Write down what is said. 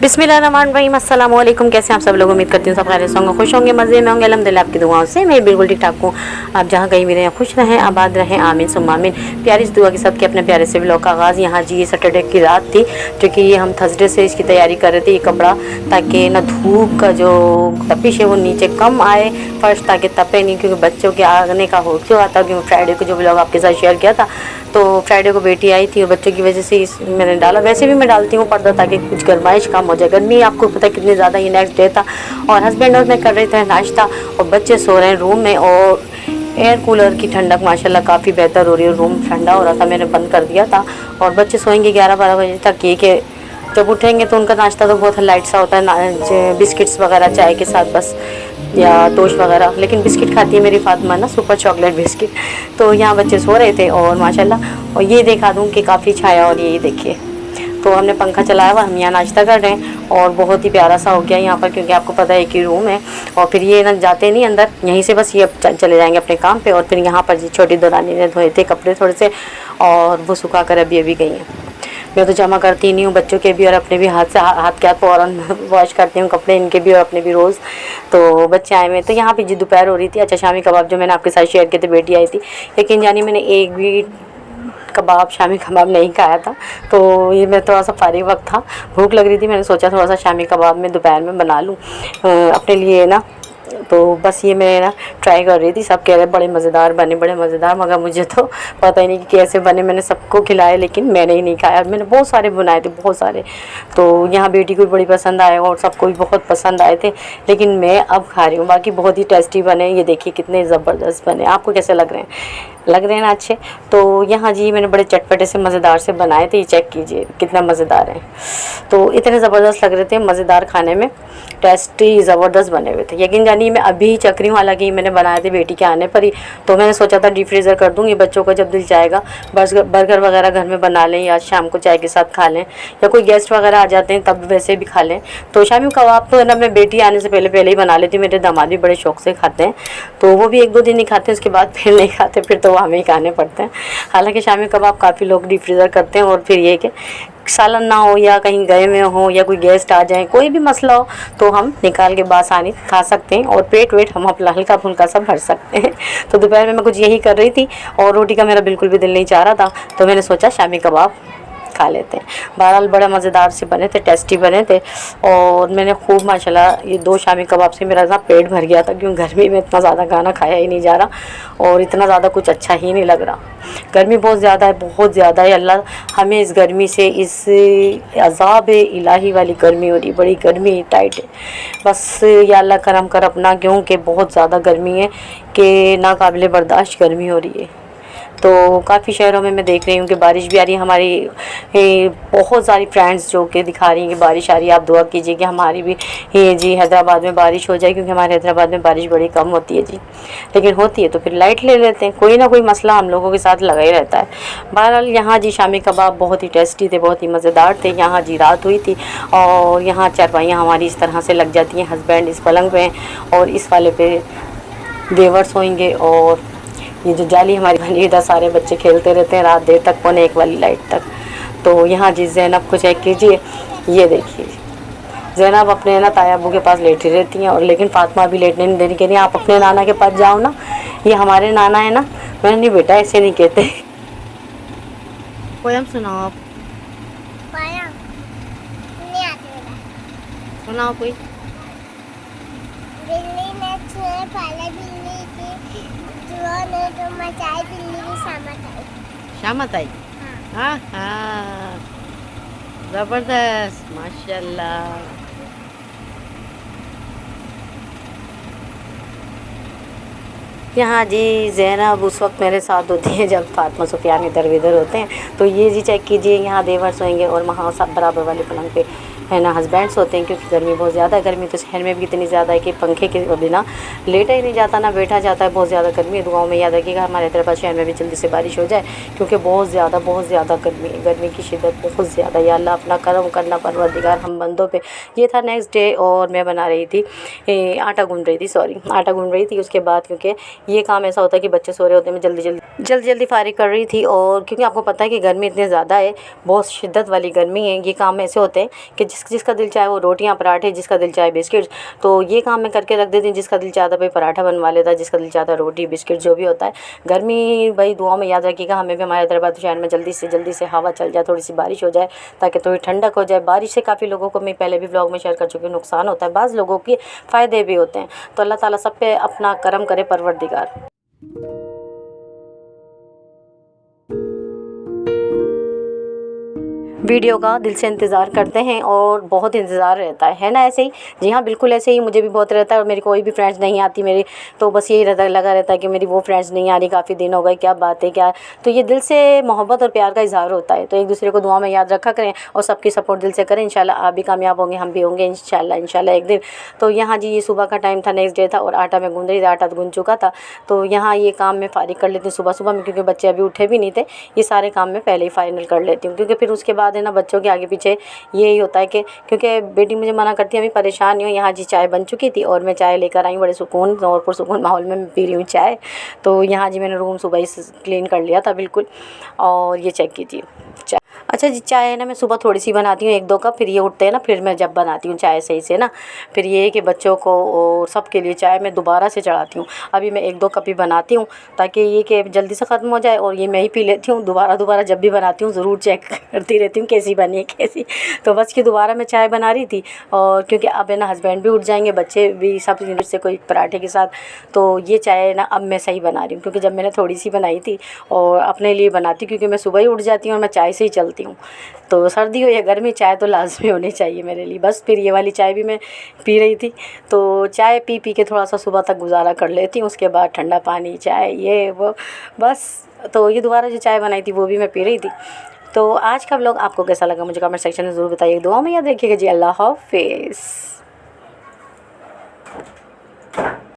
बिस्मिल्लाहिर्रहमानिर्रहीम, अस्सलाम वालेकुम। कैसे हैं आप सब लोग? उम्मीद करती हूँ सब खैरियत से होंगे, खुश होंगे, मज़े में होंगे। अल्हम्दुलिल्लाह आपकी दुआओं से मैं बिल्कुल ठीक ठाक हूँ। आप जहाँ कहीं भी रहें खुश रहें, आबाद रहें, आमीन सुम्मा आमीन। प्यारी सी दुआ के साथ कि अपने प्यारे से व्लॉग का आगाज़ यहाँ जी ये सैटरडे की रात थी, क्योंकि ये हम थर्सडे से इसकी तैयारी कर रहे थे, ये कपड़ा, ताकि ना धूप का जो तपिश है वो नीचे कम आए, फर्श ताकि तपे नहीं, क्योंकि बच्चों के आने का हो क्यों आता, क्योंकि फ्राइडे को जो व्लॉग आपके साथ शेयर किया था, तो फ्राइडे को बेटी आई थी और बच्चों की वजह से मैंने डाला। वैसे भी मैं डालती हूँ पर्दा ताकि कुछ गर्माइश कम हो जाए। गर्मी आपको पता है कितनी ज़्यादा, ये नेक्स्ट डे था और हस्बैंड और मैं कर रहे थे नाश्ता और बच्चे सो रहे हैं रूम में, और एयर कूलर की ठंडक माशाल्लाह काफ़ी बेहतर हो रही है, रूम ठंडा हो रहा था, मैंने बंद कर दिया था। और बच्चे सोएंगे 11-12 बजे तक, ये कि जब उठेंगे तो उनका नाश्ता तो बहुत लाइट सा होता है, बिस्किट्स वगैरह चाय के साथ बस, या टोस्ट वगैरह। लेकिन बिस्किट खाती है मेरी फातिमा ना, सुपर चॉकलेट बिस्किट। तो यहाँ बच्चे सो रहे थे और माशाल्लाह, और ये दिखा दूँ कि काफ़ी छाया, और ये देखिए, तो हमने पंखा चलाया हुआ, हम यहाँ नाश्ता कर रहे हैं और बहुत ही प्यारा सा हो गया यहाँ पर, क्योंकि आपको पता है एक ही रूम है। और फिर ये ना जाते नहीं अंदर, यहीं से बस ये चले जाएंगे अपने काम पे। और फिर यहाँ पर जी छोटी दुरानी ने धोए थे कपड़े थोड़े से, और वो सुखा कर अभी गई हैं। मैं तो जमा करती नहीं हूँ, बच्चों के भी और अपने भी हाथ से हाथ के हाथ फ़ौरन वॉश करती हूँ कपड़े, इनके भी और अपने भी रोज़। तो बच्चे आए हुए तो यहाँ पे जी दोपहर हो रही थी। अच्छा, शामी कबाब जो मैंने आपके साथ शेयर किए थे, बेटी आई थी, लेकिन यानी मैंने एक भी कबाब, शामी कबाब नहीं खाया था। तो ये मैं थोड़ा सा फारिग वक्त था, भूख लग रही थी, मैंने सोचा थोड़ा सा शामी कबाब में दोपहर में बना लूँ अपने लिए ना। तो बस ये मैं ना ट्राई कर रही थी। सब कह रहे बड़े मज़ेदार बने, बड़े मज़ेदार, मगर मुझे तो पता ही नहीं कि कैसे बने। मैंने सबको खिलाए लेकिन मैंने ही नहीं खाया। मैंने बहुत सारे बनाए थे, बहुत सारे। तो यहाँ बेटी को भी बड़ी पसंद आए और सबको भी बहुत पसंद आए थे, लेकिन मैं अब खा रही हूँ। बाकी बहुत ही टेस्टी बने, ये देखिए कितने ज़बरदस्त बने। आपको कैसे लग रहे हैं? लग रहे हैं ना अच्छे? तो यहाँ जी मैंने बड़े चटपटे से मज़ेदार से बनाए थे, ये चेक कीजिए कितना मज़ेदार है। तो इतने ज़बरदस्त लग रहे थे, मज़ेदार, खाने में टेस्टी ज़बरदस्त बने हुए थे। यकीन जानिए मैं अभी ही चक रही हूँ, हालांकि मैंने बनाए थे बेटी के आने पर ही। तो मैंने सोचा था डीप फ्रीज़र कर दूँगी, बच्चों का जब दिल चाहेगा बर्गर वगैरह घर में बना लें, या शाम को चाय के साथ खा लें, या कोई गेस्ट वगैरह आ जाते हैं तब वैसे भी खा लें। तो शामी कबाब तो है ना, मैं बेटी आने से पहले ही बना लेती हूँ। मेरे दामाद भी बड़े शौक़ से खाते हैं, तो वो भी 1-2 दिन ही खाते हैं, उसके बाद फिर नहीं खाते, फिर तो वो हमें ही खाने पड़ते हैं। हालांकि शामी कबाब काफ़ी लोग डीप फ्रीज़र करते हैं, और फिर ये कि सालन ना हो या कहीं गए हुए हों या कोई गेस्ट आ जाए, कोई भी मसला हो, तो हम निकाल के बासानी खा सकते हैं और पेट वेट हम अपना हल्का फुल्का सा भर सकते हैं। तो दोपहर में मैं कुछ यही कर रही थी और रोटी का मेरा बिल्कुल भी दिल नहीं चाह रहा था, तो मैंने सोचा शामी कबाब खा लेते हैं। बहरहाल बड़ा मज़ेदार से बने थे, टेस्टी बने थे, और मैंने खूब माशाल्लाह ये 2 शामी कबाब से मेरा ना पेट भर गया था, क्योंकि गर्मी में इतना ज़्यादा खाना खाया ही नहीं जा रहा और इतना ज़्यादा कुछ अच्छा ही नहीं लग रहा। गर्मी बहुत ज़्यादा है, बहुत ज़्यादा है। अल्लाह हमें इस गर्मी से, इस अज़ाब इलाही वाली गर्मी हो रही, बड़ी गर्मी टाइट है। बस या अल्लाह करम कर अपना, क्योंकि बहुत ज़्यादा गर्मी है कि नाकाबिले बर्दाश्त गर्मी हो रही है। तो काफ़ी शहरों में मैं देख रही हूँ कि बारिश भी आ रही है। हमारी बहुत सारी फ्रेंड्स जो कि दिखा रही हैं कि बारिश आ रही है। आप दुआ कीजिए कि हमारी भी जी हैदराबाद में बारिश हो जाए, क्योंकि हमारे हैदराबाद में बारिश बड़ी कम होती है जी, लेकिन होती है तो फिर लाइट ले लेते हैं। कोई ना कोई मसला हम लोगों के साथ लगा ही रहता है। बहरहाल यहाँ जी शामी कबाब बहुत ही टेस्टी थे, बहुत ही मज़ेदार थे। यहाँ जी रात हुई थी और यहाँ चारपाइयाँ हमारी इस तरह से लग जाती हैं। हस्बैंड इस पलंग पे और इस वाले पे देवर सोएंगे, और ये जो जाली हमारी बनी इधर सारे बच्चे खेलते रहते हैं रात देर तक, पौने 1 वाली लाइट तक। तो यहाँ जी ज़ैनब को चेक कीजिए, ये देखिए ज़ैनब अपने ना ताया अबू के पास लेटी रहती हैं, और लेकिन फातिमा भी लेटने नहीं देनी, कह रही आप अपने नाना के पास जाओ ना, ये हमारे नाना है ना। मैंने नहीं बेटा ऐसे नहीं कहते। पोयम सुनाओ आप, सुनाओ कोई। बिल्ली ने छुए पहले बिल्ली की जुआ ने तो मचाई, बिल्ली की शामत आई। शामत आई? हाँ हाँ, ज़बरदस्त, माशाल्लाह। यहाँ जी ज़ैनब उस वक्त मेरे साथ होती है जब फातिमा सुफियान इधर उधर होते हैं। तो ये जी चेक कीजिए, यहाँ देवर सोएंगे और वहाँ सब बराबर वाले पलंग पे है ना हस्बैंड सोते हैं, क्योंकि गर्मी बहुत ज़्यादा है। गर्मी तो शहर में भी इतनी ज़्यादा है कि पंखे के बिना लेटा ही नहीं जाता, ना बैठा जाता है। बहुत ज़्यादा गर्मी है। दुआओं में याद रखिएगा हमारे हैदराबाद शहर में भी जल्दी से बारिश हो जाए, क्योंकि बहुत ज़्यादा गर्मी है। गर्मी की शिद्दत बहुत ज़्यादा। या अल्लाह अपना करम करना परवरदिगार हम बंदों पे। ये था नेक्स्ट डे, और मैं बना रही थी आटा गूँध रही थी, सॉरी आटा गूँध रही थी। उसके बाद क्योंकि ये काम ऐसा होता है कि बच्चे सो रहे होते हैं, मैं जल्दी फारिग कर रही थी। और क्योंकि आपको पता है कि गर्मी इतनी ज़्यादा है, बहुत शिद्दत वाली गर्मी है, ये काम ऐसे होते हैं कि जिसका दिल चाहे वो रोटियाँ पराठे, जिसका दिल चाहे बिस्किट्स, तो ये काम मैं करके रख देती हूँ। जिसका दिल चाहता भाई पराठा बनवा लेता है, जिसका दिल चाहता रोटी बिस्किट जो भी होता है। गर्मी भाई दुआओं में याद रखिएगा, हमें भी हमारे हैदराबाद शहर में जल्दी से हवा चल जाए, थोड़ी सी बारिश हो जाए ताकि थोड़ी ठंडक हो जाए। बारिश से काफ़ी लोगों को, मैं पहले भी व्लॉग में शेयर कर चुकी हूँ, नुकसान होता है, बाज़ लोगों के फ़ायदे भी होते हैं। तो अल्लाह ताला सब पे अपना करम करे परवरदिगार। वीडियो का दिल से इंतज़ार करते हैं और बहुत इंतज़ार रहता है ना ऐसे ही। जी हाँ, बिल्कुल ऐसे ही मुझे भी बहुत रहता है। और मेरी कोई भी फ्रेंड्स नहीं आती मेरी, तो बस यही लगा रहता है कि मेरी वो फ्रेंड्स नहीं आ रही, काफ़ी दिन हो गए, क्या बात है क्या। तो ये दिल से मोहब्बत और प्यार का इज़हार होता है। तो एक दूसरे को दुआ में याद रखा करें और सबकी सपोर्ट दिल से करें। इंशाल्लाह आप भी कामयाब होंगे, हम भी होंगे इंशाल्लाह एक दिन। तो यहाँ जी ये सुबह का टाइम था, नेक्स्ट डे था, और आटा मैं गूँध रही थी, आटा तो गूँध चुका था। तो यहाँ ये काम मैं फारिग कर लेती हूँ सुबह में, क्योंकि बच्चे अभी उठे भी नहीं थे। ये सारे काम मैं पहले ही फाइनल कर लेती हूँ, क्योंकि फिर उसके बाद है ना बच्चों के आगे पीछे यही होता है कि क्योंकि बेटी मुझे मना करती है, अभी परेशान नहीं हो। यहाँ जी चाय बन चुकी थी और मैं चाय लेकर आई, बड़े सुकून और पुरसुकून माहौल में मैं पी रही हूँ चाय। तो यहाँ जी मैंने रूम सुबह ही क्लीन कर लिया था बिल्कुल, और ये चेक कीजिए चाय। अच्छा जी, चाय है ना मैं सुबह थोड़ी सी बनाती हूँ, 1-2 कप, फिर ये उठते हैं ना, फिर मैं जब बनाती हूँ चाय सही से ना, फिर ये है कि बच्चों को और सबके लिए चाय मैं दोबारा से चढ़ाती हूँ। अभी मैं 1-2 कप ही बनाती हूँ ताकि ये कि जल्दी से ख़त्म हो जाए, और ये मैं ही पी लेती हूँ। दोबारा जब भी बनाती हूँ ज़रूर चेक करती रहती हूँ कैसी बनी है कैसी। तो बस कि दोबारा मैं चाय बना रही थी, और क्योंकि अब है ना हस्बैंड भी उठ जाएंगे, बच्चे भी, सब से कोई पराठे के साथ, तो ये चाय ना अब मैं सही बना रही हूँ। क्योंकि जब मैंने थोड़ी सी बनाई थी और अपने लिए बनाती, क्योंकि मैं सुबह ही उठ जाती हूँ और मैं चाय से ही चलती हूँ। तो सर्दी हो या गर्मी, चाय तो लाजमी होनी चाहिए मेरे लिए। बस फिर ये वाली चाय भी मैं पी रही थी। तो चाय पी के थोड़ा सा सुबह तक गुजारा कर लेती हूँ, उसके बाद ठंडा पानी, चाय, ये वो बस। तो ये दोबारा जो चाय बनाई थी वो भी मैं पी रही थी। तो आज का व्लॉग आपको कैसा लगा मुझे कमेंट सेक्शन में ज़रूर बताइए। दुआ में याद रखिएगा जी। अल्लाह हाफ़िज़।